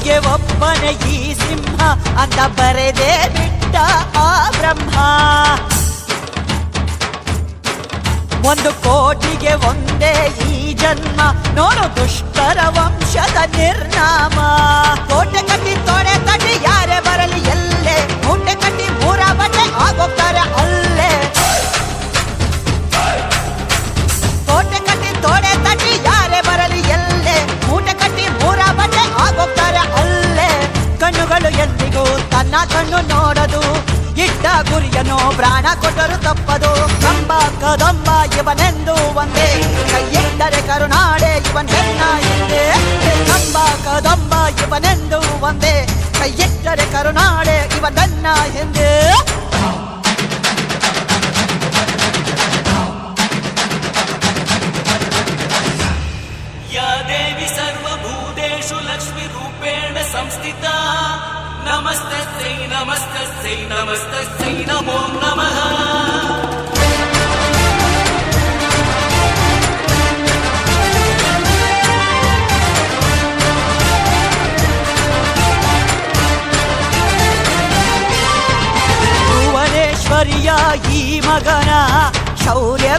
ಕೋಟಿಗೆ ಒಬ್ಬನೇ ಈ ಸಿಂಹ ಅಂತ ಬರೆದೇ ಬಿಟ್ಟ ಆ ಬ್ರಹ್ಮ. 1 ಕೋಟಿಗೆ ಒಂದೇ ಈ ಜನ್ಮ, ನೋಡು ದುಷ್ಟರ ವಂಶದ ನಿರ್ನಾಮ. ಕೋಟೆ ಕಟ್ಟಿ ತೊಡೆ ತಟ್ಟಿ ಯಾರೇ ಬರಲಿ ಎಲ್ಲೇ, ಮೂಟೆ ಕಟ್ಟಿ 3 ಬಟ್ಟೆ ಆಗೋಗ್ತಾರೆ ಅಲ್ಲೇ. ಕೋಟೆ ಕಟ್ಟಿ ತೊಡೆ ತಟ್ಟಿ ಯಾರೇ ಬರಲಿ ಎಲ್ಲೇ, ಮೂಟೆ ಕಟ್ಟಿ 3 ಬಟ್ಟೆ ಆಗೋಗ್ತಾರೆ ಅಲ್ಲೇ. ಕಣ್ಣುಗಳು ಎಂದಿಗೂ ತನ್ನ ಕಣ್ಣು ನೋಡದು, ಇಟ್ಟ ಗುರಿಯನ್ನು ಪ್ರಾಣ ಕೊಟ್ಟರು ತಪ್ಪದು. ಕಂಬ ಕದಂಬ ಇವನೆಂದು ಒಂದೇ, ಕೈಯಿಟ್ಟರೆ ಕರುನಾಡೆ ಇವನ್ ಹೆಣ್ಣ ಹಿಂದೆ. ಕಂಬ ಕದಂಬ ಇವನೆಂದು ಒಂದೇ, ಕೈಯಿಟ್ಟರೆ ಕರುನಾಡೆ ಇವನನ್ನ ಹಿಂದೆ. या देवी सर्वभूतेषु लक्ष्मीरूपेण संस्थिता, नमस्तस्यै नमस्तस्यै नमस्तस्यै नमो नमः. ಭುವನೇಶ್ವರಿಯ ಈ ಮಗನ ಶೌರ್ಯ